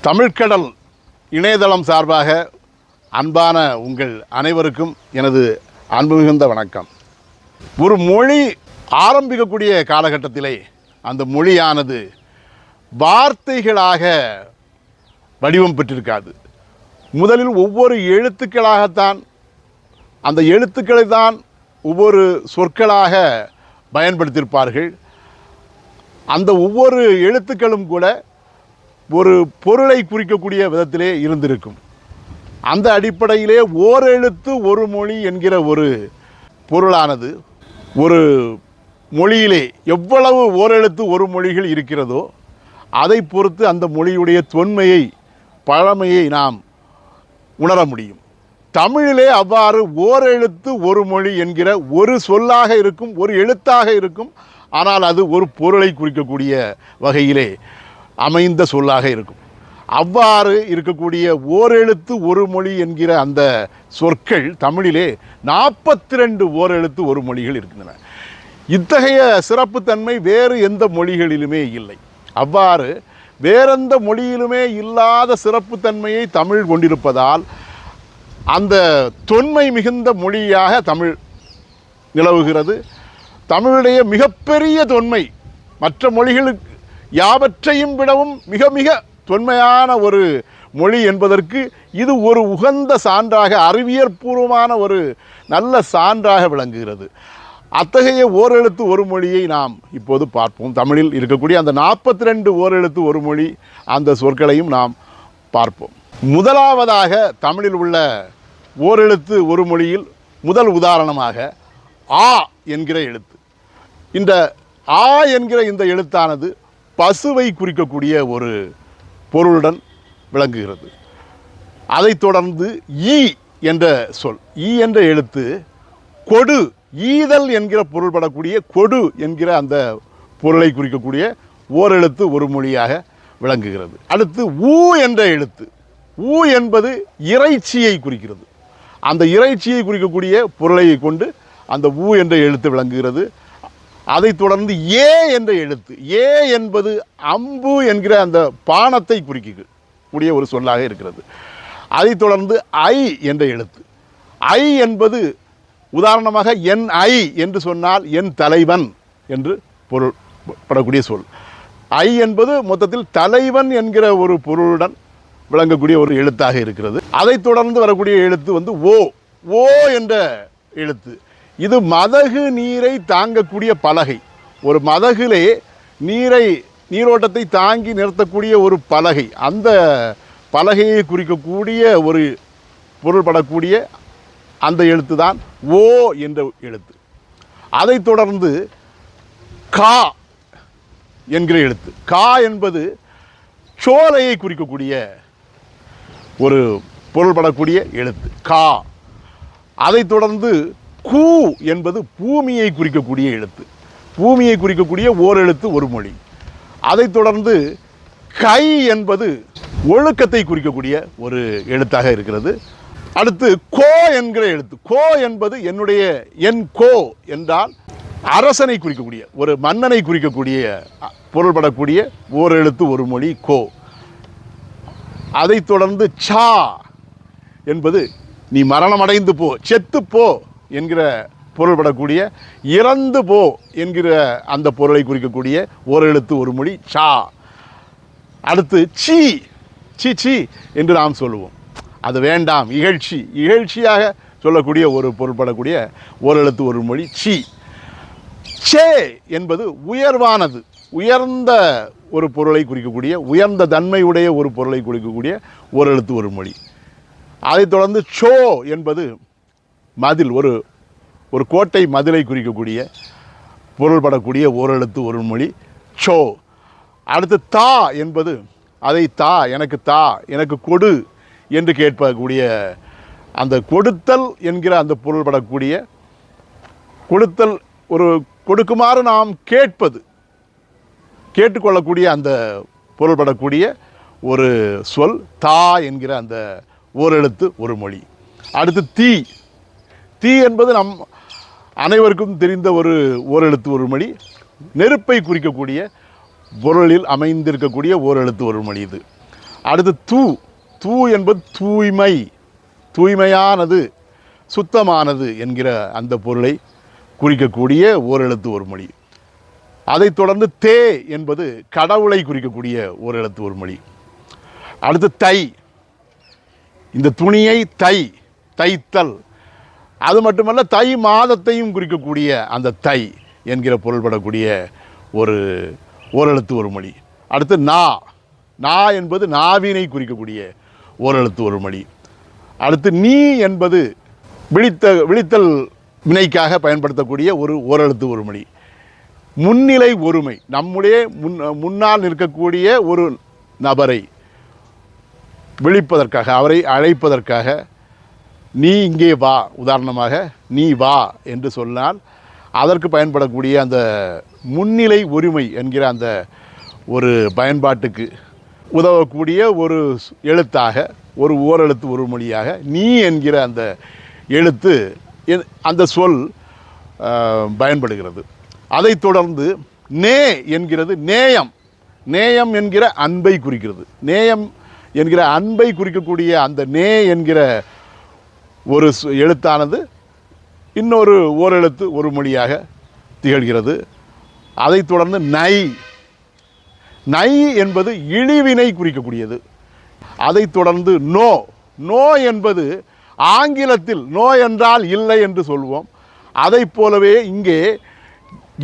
தமிழ்கடல் இணையதளம் சார்பாக அன்பான உங்கள் அனைவருக்கும் எனது அன்பு மிகுந்த வணக்கம். ஒரு மொழி ஆரம்பிக்கக்கூடிய காலகட்டத்திலே அந்த மொழியானது வார்த்தைகளாக வடிவம் பெற்றிருக்காது. முதலில் ஒவ்வொரு எழுத்துக்களாகத்தான், அந்த எழுத்துக்களை தான் ஒவ்வொரு சொற்களாக பயன்படுத்தியிருப்பார்கள். அந்த ஒவ்வொரு எழுத்துக்களும் கூட ஒரு பொருளை குறிக்கக்கூடிய விதத்திலே இருந்திருக்கும். அந்த அடிப்படையிலே ஓரெழுத்து ஒரு மொழி என்கிற ஒரு பொருளானது ஒரு மொழியிலே எவ்வளவு ஓரெழுத்து ஒரு மொழிகள் இருக்கிறதோ அதை பொறுத்து அந்த மொழியுடைய தொன்மையை, பழமையை நாம் உணர முடியும். தமிழிலே அவ்வாறு ஓரெழுத்து ஒரு மொழி என்கிற ஒரு சொல்லாக இருக்கும், ஒரு எழுத்தாக இருக்கும். ஆனால் அது ஒரு பொருளை குறிக்கக்கூடிய வகையிலே அமைந்த சொல்லாக இருக்கும். அவ்வாறு இருக்கக்கூடிய ஓரெழுத்து ஒரு மொழி என்கிற அந்த சொற்கள் தமிழிலே 42 ஓரெழுத்து ஒரு மொழிகள் இருக்கின்றன. இத்தகைய சிறப்புத்தன்மை வேறு எந்த மொழிகளிலுமே இல்லை. அவ்வாறு வேறெந்த மொழியிலுமே இல்லாத சிறப்புத்தன்மையை தமிழ் கொண்டிருப்பதால் அந்த தொன்மை மிகுந்த மொழியாக தமிழ் நிலவுகிறது. தமிழுடைய மிகப்பெரிய தொன்மை மற்ற மொழிகளுக்கு யாவற்றையும் விடவும் மிக மிக தொன்மையான ஒரு மொழி என்பதற்கு இது ஒரு உகந்த சான்றாக, அறிவியற்பூர்வமான ஒரு நல்ல சான்றாக விளங்குகிறது. அத்தகைய ஓரெழுத்து ஒரு மொழியை நாம் இப்போது பார்ப்போம். தமிழில் இருக்கக்கூடிய அந்த 42 ஓரெழுத்து ஒரு மொழி அந்த சொற்களையும் நாம் பார்ப்போம். முதலாவதாக தமிழில் உள்ள ஓரெழுத்து ஒரு மொழியில் முதல் உதாரணமாக ஆ என்கிற எழுத்து. இந்த ஆ என்கிற இந்த எழுத்தானது பசுவை குறிக்கக்கூடிய ஒரு பொருளுடன் விளங்குகிறது. அதைத் தொடர்ந்து ஈ என்ற சொல், ஈ என்ற எழுத்து கொடு, ஈதல் என்கிற பொருள்படக்கூடிய கொடு என்கிற அந்த பொருளை குறிக்கக்கூடிய ஓரெழுத்து ஒரு மொழியாக விளங்குகிறது. அடுத்து ஊ என்ற எழுத்து, ஊ என்பது இறைச்சியை குறிக்கிறது. அந்த இறைச்சியை குறிக்கக்கூடிய பொருளை கொண்டு அந்த ஊ என்ற எழுத்து விளங்குகிறது. அதைத் தொடர்ந்து ஏ என்ற எழுத்து, ஏ என்பது அம்பு என்கிற அந்த பானத்தை குறிக்கக்கூடிய ஒரு சொல்லாக இருக்கிறது. அதைத் தொடர்ந்து ஐ என்ற எழுத்து, ஐ என்பது உதாரணமாக என் ஐ என்று சொன்னால் என் தலைவன் என்று பொருள்படக்கூடிய சொல். ஐ என்பது மொத்தத்தில் தலைவன் என்கிற ஒரு பொருளுடன் விளங்கக்கூடிய ஒரு எழுத்தாக இருக்கிறது. அதைத் தொடர்ந்து வரக்கூடிய எழுத்து ஓ, ஓ என்ற எழுத்து. இது மதகு நீரை தாங்கக்கூடிய பலகை. ஒரு மதகிலே நீரோட்டத்தை தாங்கி நிறுத்தக்கூடிய ஒரு பலகை, அந்த பலகையை குறிக்கக்கூடிய ஒரு பொருள்படக்கூடிய அந்த எழுத்து தான் ஓ என்ற எழுத்து. அதைத் தொடர்ந்து கா என்கிற எழுத்து. கா என்பது சோலையை குறிக்கக்கூடிய ஒரு பொருள்படக்கூடிய எழுத்து, கா. அதைத் தொடர்ந்து கூ என்பது பூமியை குறிக்கக்கூடிய எழுத்து, பூமியை குறிக்கக்கூடிய ஓரெழுத்து ஒரு மொழி. அதைத் தொடர்ந்து கை என்பது ஒழுக்கத்தை குறிக்கக்கூடிய ஒரு எழுத்தாக இருக்கிறது. அடுத்து கோ என்கிற எழுத்து, கோ என்பது என் கோ என்றால் அரசனை குறிக்கக்கூடிய, ஒரு மன்னனை குறிக்கக்கூடிய பொருள்படக்கூடிய ஓரெழுத்து ஒரு மொழி கோ. அதைத் தொடர்ந்து சா என்பது நீ மரணமடைந்து போ, செத்து போ என்கிற பொருள்படக்கூடிய இறந்து போ என்கிற அந்த பொருளை குறிக்கக்கூடிய ஓரெழுத்து ஒரு மொழி சா. அடுத்து சி, சி சி என்று நாம் சொல்லுவோம், அது வேண்டாம், இகழ்ச்சி, இகழ்ச்சியாக சொல்லக்கூடிய ஒரு பொருள்படக்கூடிய ஓரெழுத்து ஒரு மொழி சி. சே என்பது உயர்வானது, உயர்ந்த ஒரு பொருளை குறிக்கக்கூடிய, உயர்ந்த தன்மையுடைய ஒரு பொருளை குறிக்கக்கூடிய ஓரெழுத்து ஒரு மொழி. அதைத் தொடர்ந்து சோ என்பது மதில், ஒரு கோட்டை மதிலை குறிக்கக்கூடிய பொருள்படக்கூடிய ஓரெழுத்து ஒரு மொழி சோ. அடுத்து தா என்பது அதை தா, எனக்கு தா, எனக்கு கொடு என்று கேட்கக்கூடிய அந்த கொடுத்தல் என்கிற அந்த பொருள்படக்கூடிய, கொடுத்தல், ஒரு கொடுக்குமாறு நாம் கேட்பது, கேட்டுக்கொள்ளக்கூடிய அந்த பொருள்படக்கூடிய ஒரு சொல் தா என்கிற அந்த ஓரெழுத்து ஒரு மொழி. அடுத்து தீ, தீ என்பது நம் அனைவருக்கும் தெரிந்த ஒரு ஓரெழுத்து ஒரு மொழி, நெருப்பை குறிக்கக்கூடிய பொருளில் அமைந்திருக்கக்கூடிய ஓரெழுத்து ஒரு மொழி இது. அடுத்து தூ, தூ என்பது தூய்மை, தூய்மையானது, சுத்தமானது என்கிற அந்த பொருளை குறிக்கக்கூடிய ஓரெழுத்து ஒரு மொழி. அதைத் தொடர்ந்து தே என்பது கடவுளை குறிக்கக்கூடிய ஓரெழுத்து ஒரு மொழி. அடுத்து தை, இந்த துணியை தை, தைத்தல், அது மட்டுமல்ல தை மாதத்தையும் குறிக்கக்கூடிய அந்த தை என்கிற பொருள்படக்கூடிய ஒரு ஓரெழுத்து ஒரு மொழி. அடுத்து நா, நா என்பது நாவினை குறிக்கக்கூடிய ஓரெழுத்து ஒரு மொழி. அடுத்து நீ என்பது விழித்தல் வினைக்காக பயன்படுத்தக்கூடிய ஒரு ஓரெழுத்து ஒரு மொழி. முன்னிலை ஒருமை, நம்முடைய முன்னால் நிற்கக்கூடிய ஒரு நபரை விழிப்பதற்காக, அவரை அழைப்பதற்காக நீ இங்கே வா, உதாரணமாக நீ வா என்று சொன்னால் அதற்கு பயன்படக்கூடிய அந்த முன்னிலை ஒருமை என்கிற அந்த ஒரு பயன்பாட்டுக்கு உதவக்கூடிய ஒரு எழுத்தாக, ஒரு ஓரெழுத்து ஒரு மொழியாக நீ என்கிற அந்த எழுத்து, அந்த சொல் பயன்படுகிறது. அதைத் தொடர்ந்து நே என்கிறது நேயம், நேயம் என்கிற அன்பை குறிக்கிறது. நேயம் என்கிற அன்பை குறிக்கக்கூடிய அந்த நே என்கிற ஒரு எழுத்தானது இன்னொரு ஓரெழுத்து ஒரு மொழியாக திகழ்கிறது. அதைத் தொடர்ந்து நை, நை என்பது இழிவினை குறிக்கக்கூடியது. அதைத் தொடர்ந்து நோ, நோ என்பது ஆங்கிலத்தில் நோ என்றால் இல்லை என்று சொல்வோம். அதைப் போலவே இங்கே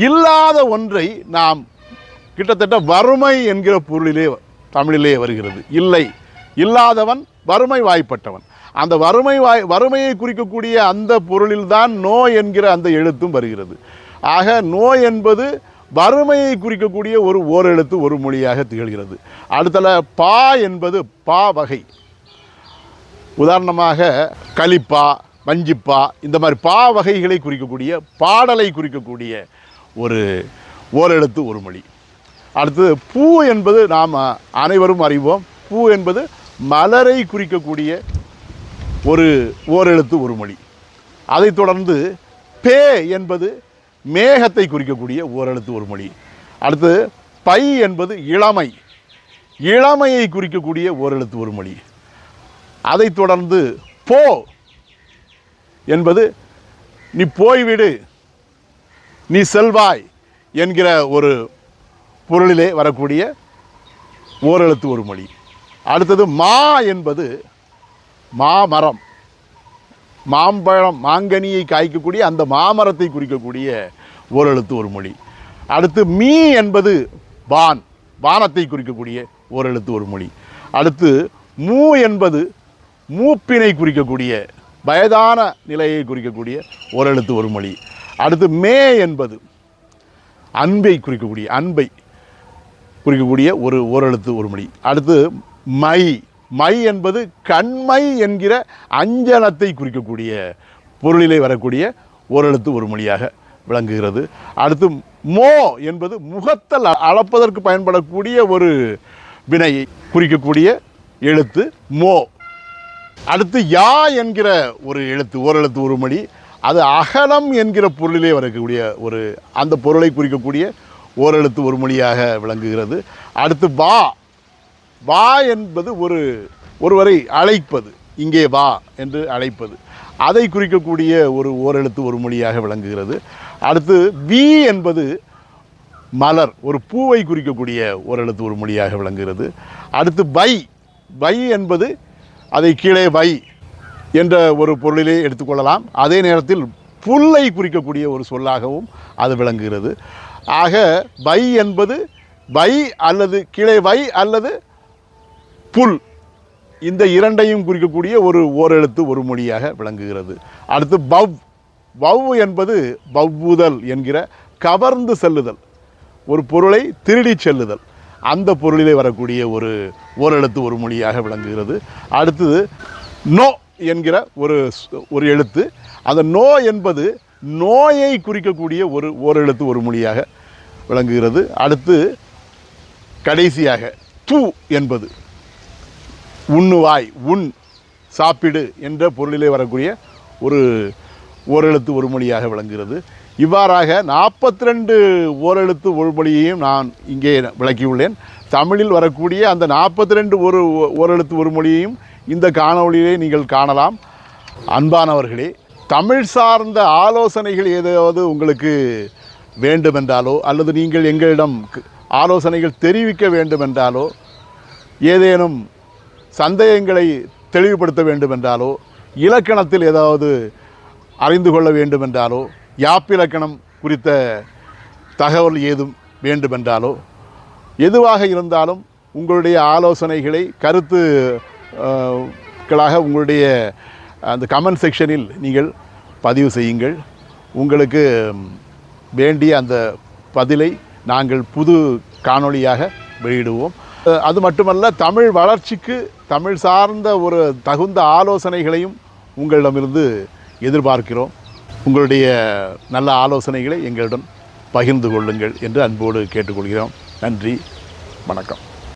இல்லாத ஒன்றை நாம் கிட்டத்தட்ட வறுமை என்கிற பொருளிலே தமிழிலே வருகிறது. இல்லை, இல்லாதவன் வறுமை வாய்ப்பட்டவன். அந்த வறுமையை குறிக்கக்கூடிய அந்த பொருளில்தான் நோ என்கிற அந்த எழுத்தும் வருகிறது. ஆக நோ என்பது வறுமையை குறிக்கக்கூடிய ஒரு ஓரெழுத்து ஒரு மொழியாக திகழ்கிறது. அடுத்தல பா என்பது பா வகை, உதாரணமாக கலிப்பா, வஞ்சிப்பா, இந்த மாதிரி பா வகைகளை குறிக்கக்கூடிய, பாடலை குறிக்கக்கூடிய ஒரு ஓரெழுத்து ஒரு மொழி. அடுத்தது பூ என்பது நாம் அனைவரும் அறிவோம். பூ என்பது மலரை குறிக்கக்கூடிய ஒரு ஓரெழுத்து ஒரு மொழி. அதைத் தொடர்ந்து பே என்பது மேகத்தை குறிக்கக்கூடிய ஓரெழுத்து ஒரு மொழி. அடுத்து பை என்பது இளமை, இளமையை குறிக்கக்கூடிய ஓரெழுத்து ஒரு மொழி. அதைத் தொடர்ந்து போ என்பது நீ போய்விடு, நீ செல்வாய் என்கிற ஒரு பொருளிலே வரக்கூடிய ஓரெழுத்து ஒரு மொழி. அடுத்தது மா என்பது மாமரம், மாம்பழம், மாங்கனியை காய்க்கக்கூடிய அந்த மாமரத்தை குறிக்கக்கூடிய ஓரெழுத்து ஒரு மொழி. அடுத்து மீ என்பது வான், வானத்தை குறிக்கக்கூடிய ஓரெழுத்து ஒரு மொழி. அடுத்து மூ என்பது மூப்பினை குறிக்கக்கூடிய, வயதான நிலையை குறிக்கக்கூடிய ஓரெழுத்து ஒரு மொழி. அடுத்து மே என்பது அன்பை குறிக்கக்கூடிய, அன்பை குறிக்கக்கூடிய ஒரு ஓரெழுத்து ஒரு மொழி. அடுத்து மை, மை என்பது கண்மை என்கிற அஞ்சனத்தை குறிக்கக்கூடிய பொருளிலே வரக்கூடிய ஓரெழுத்து ஒரு மொழியாக விளங்குகிறது. அடுத்து மோ என்பது முகத்தல் அளப்பதற்கு பயன்படக்கூடிய ஒரு வினையை குறிக்கக்கூடிய எழுத்து மோ. அடுத்து யா என்கிற ஒரு எழுத்து ஓரெழுத்து ஒரு மொழி, அது அகலம் என்கிற பொருளிலே வரக்கூடிய ஒரு அந்த பொருளை குறிக்கக்கூடிய ஓரெழுத்து ஒரு மொழியாக விளங்குகிறது. அடுத்து வா, வா என்பது ஒருவரை அழைப்பது, இங்கே வா என்று அழைப்பது, அதை குறிக்கக்கூடிய ஒரு ஓரெழுத்து ஒரு மொழியாக விளங்குகிறது. அடுத்து வி என்பது மலர், ஒரு பூவை குறிக்கக்கூடிய ஓரெழுத்து ஒரு மொழியாக விளங்குகிறது. அடுத்து வை, வை என்பது அதை கீழே வை என்ற ஒரு பொருளிலே எடுத்துக்கொள்ளலாம். அதே நேரத்தில் புல்லை குறிக்கக்கூடிய ஒரு சொல்லாகவும் அது விளங்குகிறது. ஆக வை என்பது வை அல்லது கீழே வை அல்லது புல், இந்த இரண்டையும் குறிக்கக்கூடிய ஒரு ஓரெழுத்து ஒரு மொழியாக விளங்குகிறது. அடுத்து பவ், வவ் என்பது பவ்வுதல் என்கிற கவர்ந்து செல்லுதல், ஒரு பொருளை திருடி செல்லுதல், அந்த பொருளிலே வரக்கூடிய ஒரு ஓரெழுத்து ஒரு மொழியாக விளங்குகிறது. அடுத்தது நோ என்கிற ஒரு எழுத்து, அந்த நோ என்பது நோயை குறிக்கக்கூடிய ஒரு ஓரெழுத்து ஒரு மொழியாக விளங்குகிறது. அடுத்து கடைசியாக தூ என்பது உண்ணுவாய், உண், சாப்பிடு என்ற பொருளிலே வரக்கூடிய ஓரெழுத்து ஒரு மொழியாக விளங்குகிறது. இவ்வாறாக 42 ஓரெழுத்து ஒரு மொழியையும் நான் இங்கே விளக்கியுள்ளேன். தமிழில் வரக்கூடிய அந்த 42 ஒரு எழுத்து ஒரு மொழியையும் இந்த காணொளியிலே நீங்கள் காணலாம். அன்பானவர்களே, தமிழ் சார்ந்த ஆலோசனைகள் ஏதாவது உங்களுக்கு வேண்டுமென்றாலோ அல்லது நீங்கள் எங்களிடம் ஆலோசனைகள் தெரிவிக்க வேண்டுமென்றாலோ, ஏதேனும் சந்தேகங்களை தெளிவுபடுத்த வேண்டுமென்றாலோ, இலக்கணத்தில் ஏதாவது அறிந்து கொள்ள வேண்டுமென்றாலோ, யாப்பிலக்கணம் குறித்த தகவல் ஏதும் வேண்டுமென்றாலோ, எதுவாக இருந்தாலும் உங்களுடைய ஆலோசனைகளை கருத்துக்களாக உங்களுடைய அந்த கமெண்ட் செக்ஷனில் நீங்கள் பதிவு செய்யுங்கள். உங்களுக்கு வேண்டிய அந்த பதிலை நாங்கள் புது காணொளியாக வெளியிடுவோம். அது மட்டுமல்ல, தமிழ் வளர்ச்சிக்கு தமிழ் சார்ந்த ஒரு தகுந்த ஆலோசனைகளையும் உங்களிடமிருந்து எதிர்பார்க்கிறோம். உங்களுடைய நல்ல ஆலோசனைகளை எங்களுடன் பகிர்ந்து கொள்ளுங்கள் என்று அன்போடு கேட்டுக்கொள்கிறோம். நன்றி, வணக்கம்.